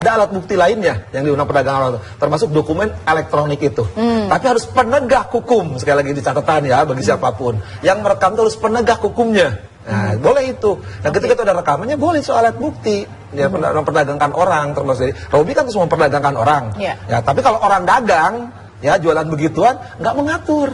ada alat bukti lainnya yang di Undang Perdagangan Orang, termasuk dokumen elektronik itu. Tapi harus penegak hukum, sekali lagi dicatatkan ya bagi siapapun. Yang merekam itu harus penegak hukumnya. Nah, boleh itu. Nah, ketika itu ada rekamannya, boleh soal alat bukti. Ya, memperdagangkan orang, termasuk Robi kan semua memperdagangkan orang. Ya, tapi kalau orang dagang, ya jualan begituan, nggak mengatur.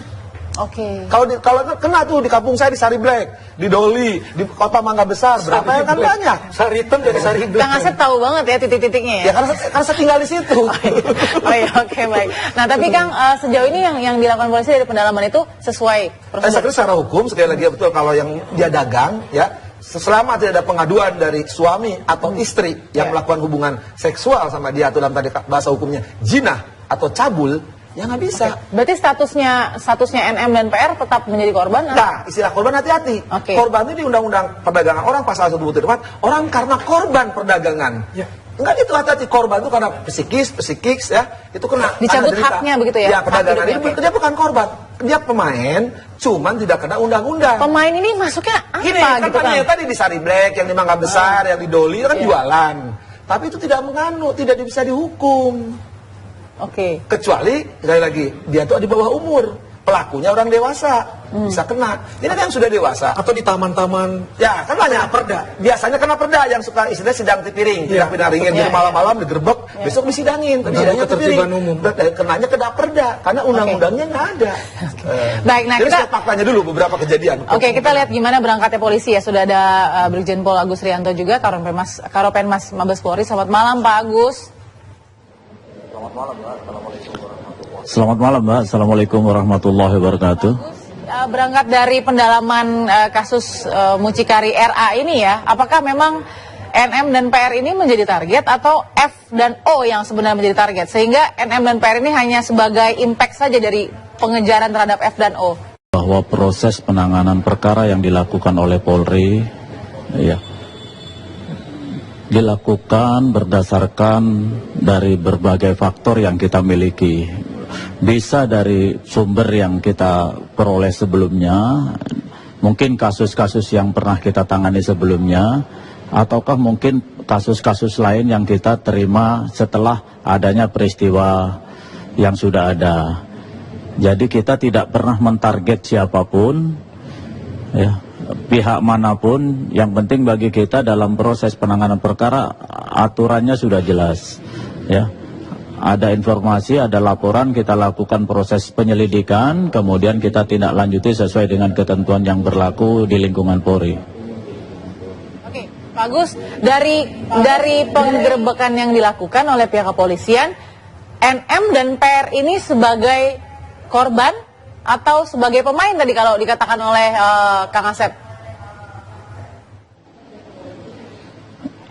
Kalau kena tuh di kampung saya di Sari Black, di Doli, di Kota Mangga Besar, berapa yang kan banyak. Sari Hitam jadi Sari Black. Kang Asep tahu banget ya titik-titiknya ya. Ya karena saya tinggal di situ. Oke, baik. Nah, tapi Kang, sejauh ini yang dilakukan polisi dari pendalaman itu sesuai prosedur? Saya kira secara hukum sekali lagi betul kalau yang dia dagang ya, selama tidak ada pengaduan dari suami atau istri yang melakukan hubungan seksual sama dia, atau dalam tadi bahasa hukumnya jinah atau cabul, ya nggak bisa. Berarti statusnya NM dan PR tetap menjadi korban? Nah, istilah korban hati-hati. Korban itu di Undang-Undang Perdagangan Orang pasal 124, orang karena korban perdagangan. Enggak, itu hati-hati. Korban itu karena psikis ya, itu kena dicabut haknya begitu ya. Ya, perdagangan itu dia bukan korban. Dia pemain, cuman tidak kena undang-undang. Pemain ini masuknya apa gini, gitu kan? Tadi di Sari Black, yang di Mangga Besar, yang di Doli itu kan jualan. Tapi itu tidak tidak bisa dihukum. Kecuali sekali lagi dia tuh di bawah umur, pelakunya orang dewasa, bisa kena. Ini kan yang sudah dewasa. Atau di taman-taman. Ya kan banyak perda. Biasanya kena perda yang suka istilahnya sidang tipiring, tindak pidana ringin, jadi malam-malam digerebek, besok disidangin. Sidangnya ketertiban umum. Kenanya kena perda karena undang-undangnya nggak ada. Baik, nah jadi kita faktanya dulu beberapa kejadian. Kita lihat gimana berangkatnya polisi ya. Sudah ada Brigjen Pol Agus Rianto juga, Karopenmas Mabes Polri. Selamat malam Pak Agus. Selamat malam Mbak, Assalamualaikum warahmatullahi wabarakatuh. Berangkat dari pendalaman kasus mucikari RA ini ya, apakah memang NM dan PR ini menjadi target atau F dan O yang sebenarnya menjadi target? Sehingga NM dan PR ini hanya sebagai impact saja dari pengejaran terhadap F dan O. Bahwa proses penanganan perkara yang dilakukan oleh Polri ya, dilakukan berdasarkan dari berbagai faktor yang kita miliki. Bisa dari sumber yang kita peroleh sebelumnya, mungkin kasus-kasus yang pernah kita tangani sebelumnya, ataukah mungkin kasus-kasus lain yang kita terima setelah adanya peristiwa yang sudah ada. Jadi kita tidak pernah mentarget siapapun, ya, pihak manapun. Yang penting bagi kita dalam proses penanganan perkara, aturannya sudah jelas, ya. Ada informasi, ada laporan, kita lakukan proses penyelidikan, kemudian kita tindak lanjuti sesuai dengan ketentuan yang berlaku di lingkungan Polri. Oke, Pak Agus, dari penggerebekan yang dilakukan oleh pihak kepolisian, NM dan PR ini sebagai korban atau sebagai pemain tadi kalau dikatakan oleh Kang Asep?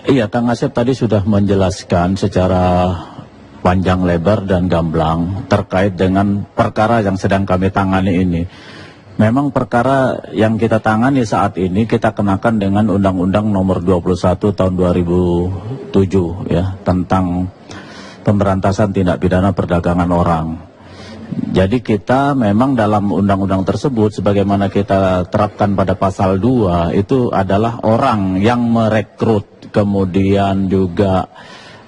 Iya, Kang Asep tadi sudah menjelaskan secara panjang lebar dan gamblang terkait dengan perkara yang sedang kami tangani ini. Memang perkara yang kita tangani saat ini kita kenakan dengan Undang-Undang Nomor 21 Tahun 2007 ya, tentang pemberantasan tindak pidana perdagangan orang. Jadi kita memang dalam undang-undang tersebut sebagaimana kita terapkan pada pasal 2 itu adalah orang yang merekrut, kemudian juga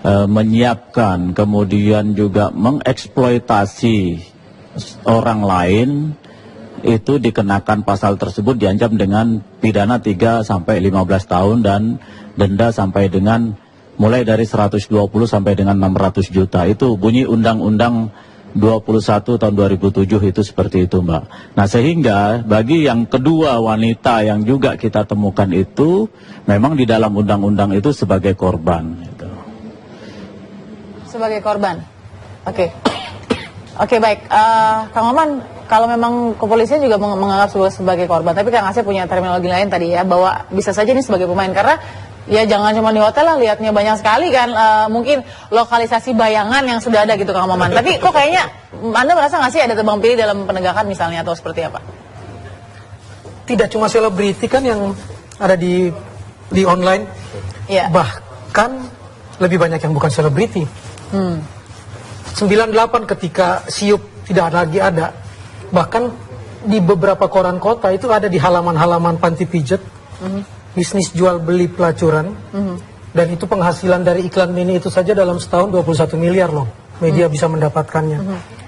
menyiapkan, kemudian juga mengeksploitasi orang lain, itu dikenakan pasal tersebut, diancam dengan pidana 3 sampai 15 tahun dan denda sampai dengan mulai dari 120 sampai dengan 600 juta. Itu bunyi Undang-Undang 21 tahun 2007 itu seperti itu, Mbak. Nah, sehingga bagi yang kedua wanita yang juga kita temukan itu memang di dalam undang-undang itu sebagai korban gitu. Sebagai korban. Oke, baik. Kang Maman, kalau memang kepolisian juga menganggap sebagai korban, tapi Kang Asep punya terminologi lain tadi ya, bahwa bisa saja ini sebagai pemain, karena ya jangan cuma di hotel lah, lihatnya banyak sekali kan, mungkin lokalisasi bayangan yang sudah ada gitu Kang Maman. Tapi kok kayaknya Anda merasa nggak sih ada tebang pilih dalam penegakan misalnya atau seperti apa? Tidak cuma selebriti kan yang ada di online, bahkan lebih banyak yang bukan selebriti. 98 ketika Siup tidak lagi ada, bahkan di beberapa koran kota itu ada di halaman-halaman panti pijat, bisnis jual beli pelacuran, Dan itu penghasilan dari iklan mini itu saja dalam setahun 21 miliar loh. Media bisa mendapatkannya.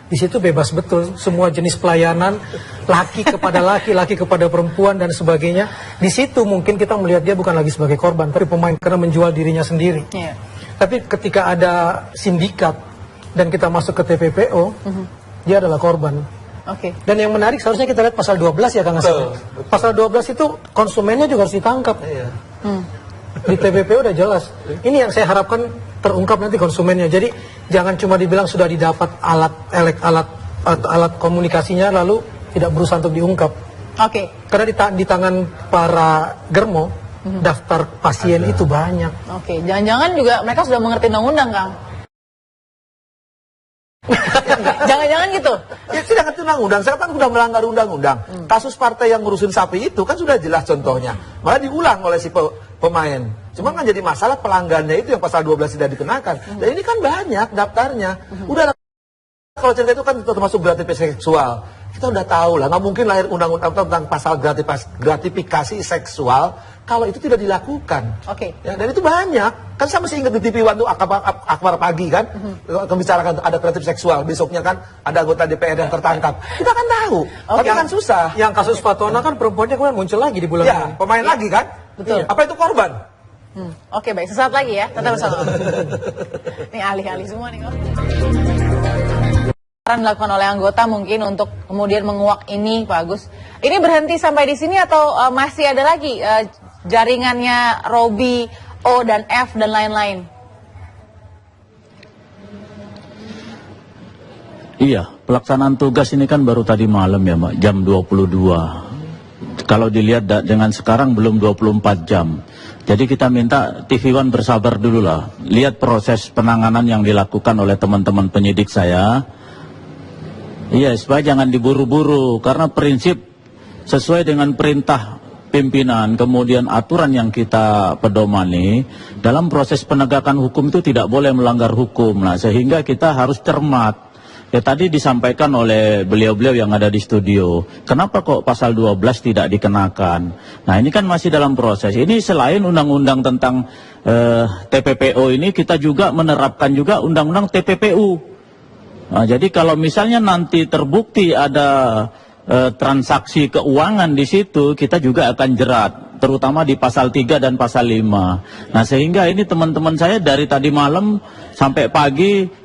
Di situ bebas betul, semua jenis pelayanan, laki kepada laki, laki kepada perempuan dan sebagainya. Di situ mungkin kita melihat dia bukan lagi sebagai korban, tapi pemain karena menjual dirinya sendiri. Yeah. Tapi ketika ada sindikat dan kita masuk ke TPPO, dia adalah korban. Oke. Dan yang menarik seharusnya kita lihat pasal 12 ya Kang Asep. Pasal 12 itu konsumennya juga harus ditangkap. Iya. Di TPPO udah jelas. Ini yang saya harapkan terungkap nanti konsumennya. Jadi jangan cuma dibilang sudah didapat alat komunikasinya lalu tidak berusaha untuk diungkap. Oke. Karena di tangan para germo daftar pasien itu banyak. Oke. Jangan-jangan juga mereka sudah mengerti undang-undang, Kang. Jangan-jangan gitu. Ya tidak ngerti undang-undang, saya kan sudah melanggar undang-undang. Kasus partai yang ngurusin sapi itu kan sudah jelas contohnya. Malah diulang oleh si pemain. Cuma kan jadi masalah pelanggannya itu yang pasal 12 tidak dikenakan. Dan ini kan banyak daftarnya. Udah kalau cerita itu kan termasuk gratifikasi seksual. Kita udah tahu lah, nggak mungkin lahir undang-undang tentang pasal gratifikasi seksual kalau itu tidak dilakukan. Oke. Ya, dan itu banyak. Kan saya masih ingat di TV One tuh Akbar pagi kan, membicarakan ada kreatif seksual. Besoknya kan ada anggota DPR yang tertangkap. Kita kan tahu, tapi kan susah. Yang kasus Fatona kan perempuannya kemudian muncul lagi di bulan Ya, ini. pemain lagi kan? Betul. Apa itu korban? Oke, baik. Sesaat lagi ya. Tetap bersama. Ini alih-alih semua nih. Dilakukan oleh anggota mungkin untuk kemudian menguak ini, Pak Agus. Ini berhenti sampai di sini atau masih ada lagi jaringannya Robi, O dan F dan lain-lain? Iya, pelaksanaan tugas ini kan baru tadi malam ya Mbak, jam 22. Kalau dilihat dengan sekarang belum 24 jam. Jadi kita minta TV One bersabar dulu lah. Lihat proses penanganan yang dilakukan oleh teman-teman penyidik saya. Iya, supaya jangan diburu-buru. Karena prinsip sesuai dengan perintah pimpinan, kemudian aturan yang kita pedomani, dalam proses penegakan hukum itu tidak boleh melanggar hukum. Nah, sehingga kita harus cermat. Ya tadi disampaikan oleh beliau-beliau yang ada di studio, kenapa kok pasal 12 tidak dikenakan? Nah ini kan masih dalam proses. Ini selain undang-undang tentang TPPO ini, kita juga menerapkan juga undang-undang TPPU. Nah, jadi kalau misalnya nanti terbukti ada transaksi keuangan di situ, kita juga akan jerat, terutama di pasal 3 dan pasal 5. Nah sehingga ini teman-teman saya dari tadi malam sampai pagi,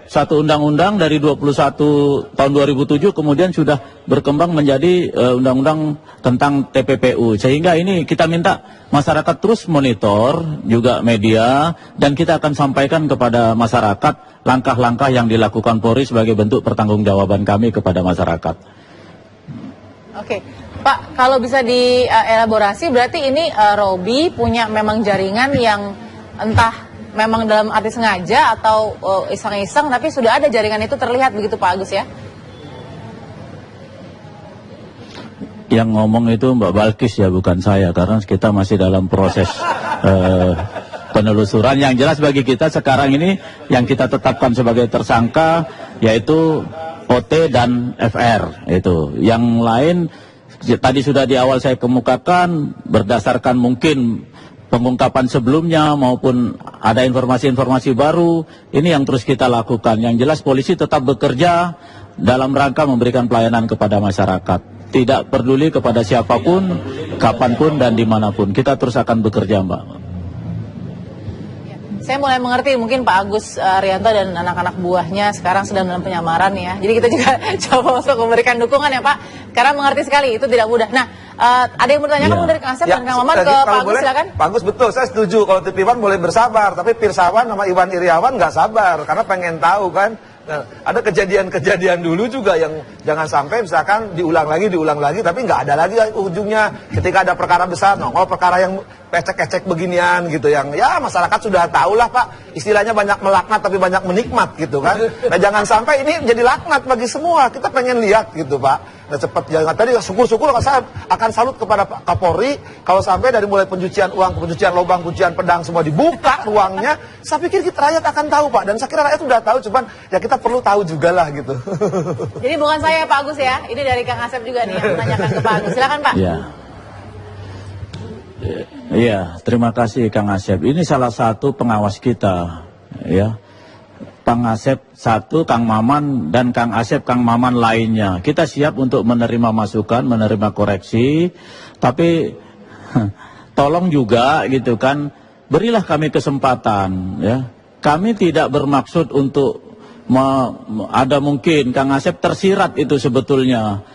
satu undang-undang dari 21 tahun 2007 kemudian sudah berkembang menjadi undang-undang tentang TPPU. Sehingga ini kita minta masyarakat terus monitor, juga media, dan kita akan sampaikan kepada masyarakat langkah-langkah yang dilakukan Polri sebagai bentuk pertanggungjawaban kami kepada masyarakat. Oke, Pak, kalau bisa dielaborasi berarti ini Robi punya memang jaringan yang entah memang dalam arti sengaja atau iseng-iseng, tapi sudah ada jaringan itu terlihat begitu Pak Agus ya? Yang ngomong itu Mbak Balkis ya, bukan saya, karena kita masih dalam proses penelusuran. Yang jelas bagi kita sekarang ini yang kita tetapkan sebagai tersangka yaitu OT dan FR itu. Yang lain tadi sudah di awal saya kemukakan berdasarkan mungkin pengungkapan sebelumnya maupun ada informasi-informasi baru, ini yang terus kita lakukan. Yang jelas polisi tetap bekerja dalam rangka memberikan pelayanan kepada masyarakat. Tidak peduli kepada siapapun, kapanpun dan dimanapun. Kita terus akan bekerja, Mbak. Saya mulai mengerti mungkin Pak Agus Rianto dan anak-anak buahnya sekarang sedang dalam penyamaran ya. Jadi kita juga coba untuk memberikan dukungan ya Pak. Karena mengerti sekali itu tidak mudah. Nah, ada yang bertanya kamu dari Kang Asep dan Kang Maman ke Pak Agus, silakan. Pak Agus betul, saya setuju kalau TV One boleh bersabar, tapi Pirsawan sama Iwan Iriawan nggak sabar karena pengen tahu kan. Nah, ada kejadian-kejadian dulu juga yang jangan sampai misalkan diulang lagi, tapi nggak ada lagi ujungnya. Ketika ada perkara besar, nongol perkara yang ecek-ecek beginian gitu, yang ya masyarakat sudah tahu lah Pak, istilahnya banyak melaknat tapi banyak menikmat gitu kan. Nah jangan sampai ini jadi laknat bagi semua, kita pengen lihat gitu Pak. Nah cepat, jangan tadi syukur-syukur saya akan salut kepada Pak Kapolri kalau sampai dari mulai pencucian uang, pencucian lubang, pencucian pedang semua dibuka ruangnya. Saya pikir kita rakyat akan tahu Pak, dan saya kira rakyat sudah tahu, cuman ya kita perlu tahu juga lah gitu. Jadi bukan saya Pak Agus ya, ini dari Kang Asep juga nih yang menanyakan ke Pak Agus. Silakan Pak. Ya. Iya, terima kasih Kang Asep. Ini salah satu pengawas kita, ya. Kang Asep satu, Kang Maman, dan Kang Asep, Kang Maman lainnya. Kita siap untuk menerima masukan, menerima koreksi, tapi tolong juga gitu kan, berilah kami kesempatan, ya. Kami tidak bermaksud untuk ada mungkin Kang Asep tersirat itu sebetulnya.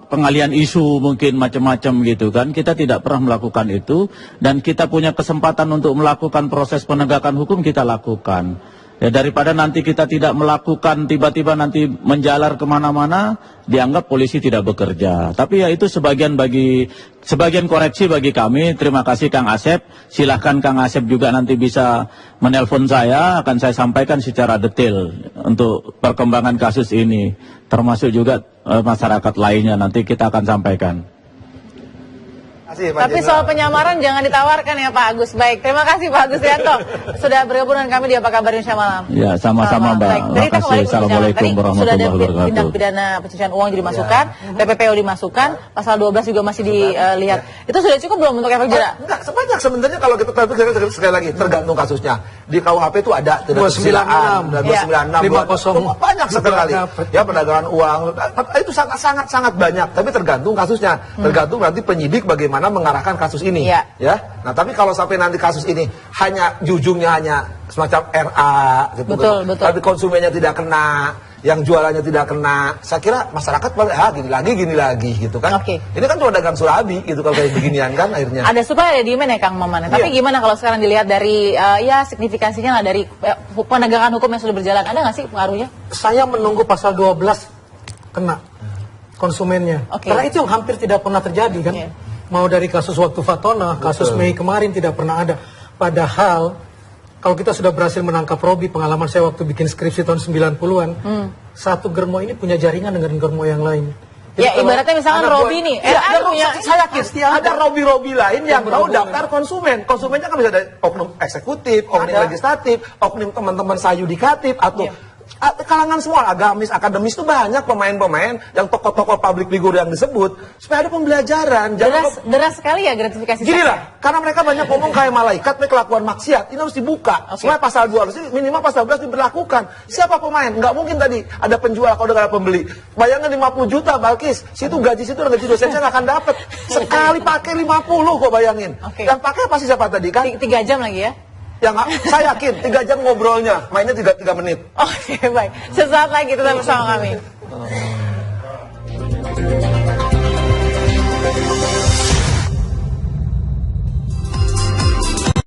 Pengalian isu mungkin macam-macam gitu kan, kita tidak pernah melakukan itu, dan kita punya kesempatan untuk melakukan proses penegakan hukum, kita lakukan ya, daripada nanti kita tidak melakukan, tiba-tiba nanti menjalar kemana-mana, dianggap polisi tidak bekerja. Tapi ya itu sebagian koreksi bagi kami. Terima kasih Kang Asep, silahkan Kang Asep juga nanti bisa menelpon saya, akan saya sampaikan secara detail untuk perkembangan kasus ini, termasuk juga masyarakat lainnya nanti kita akan sampaikan. Tapi soal penyamaran jangan ditawarkan ya Pak Agus. Baik, terima kasih Pak Agus Yanto sudah bergabung dengan kami di Apa Kabar Indonesia Malam. Ya, sama-sama Mbak. Terima kasih. Assalamualaikum warahmatullahi wabarakatuh. Sudah ada tindak pidana pencucian uang juga dimasukkan, PPPO dimasukkan, pasal 12 juga masih dilihat. Itu sudah cukup belum untuk efek jerah? Enggak, sebanyak sebenarnya kalau kita sekali lagi tergantung kasusnya. Di KUHP itu ada 296 dan 296 banyak sekali. Ya, perdagangan uang itu sangat banyak, tapi tergantung kasusnya. Tergantung nanti penyidik bagaimana mengarahkan kasus ini, ya. Nah, tapi kalau sampai nanti kasus ini hanya ujungnya hanya semacam RA, gitu, betul. tapi konsumennya tidak kena, yang jualannya tidak kena, saya kira masyarakat gini lagi, gitu kan? Ini kan cuma dagang surabi, gitu kalau kayak beginian kan akhirnya. Ada supply ada demand ya Kang Maman. Tapi gimana kalau sekarang dilihat dari ya signifikansinya lah dari penegakan hukum yang sudah berjalan, ada nggak sih pengaruhnya? Saya menunggu pasal 12 kena konsumennya, karena itu yang hampir tidak pernah terjadi kan. Mau dari kasus waktu Fatona, kasus Mei kemarin tidak pernah ada. Padahal kalau kita sudah berhasil menangkap Robi, pengalaman saya waktu bikin skripsi tahun 90-an, satu germo ini punya jaringan dengan germo yang lain. Jadi ya ibaratnya misalkan Robi nih, saya yakin ada Robi lain yang tahu daftar konsumen. Konsumennya kan bisa dari oknum eksekutif, oknum legislatif, oknum teman-teman sayudikatif, atau kalangan semua, agamis, akademis itu banyak pemain-pemain yang tokoh-tokoh public figure yang disebut, supaya ada pembelajaran. Deras sekali ya gratifikasi. Gini lah, karena mereka banyak ngomong kayak malaikat, kelakuan maksiat, ini harus dibuka. Supaya pasal 12, minimal pasal 12 diberlakukan. Siapa pemain? Nggak mungkin tadi ada penjual kalau ada pembeli. Bayangkan 50 juta, Balkis, gaji dosennya nggak akan dapat. Sekali pakai 50 kok bayangin. Yang pakai pasti siapa tadi kan? 3 jam lagi ya? Ya nggak, saya yakin 3 jam ngobrolnya, mainnya 3 menit. Oke, baik. Sesaat lagi tetap bersama kami.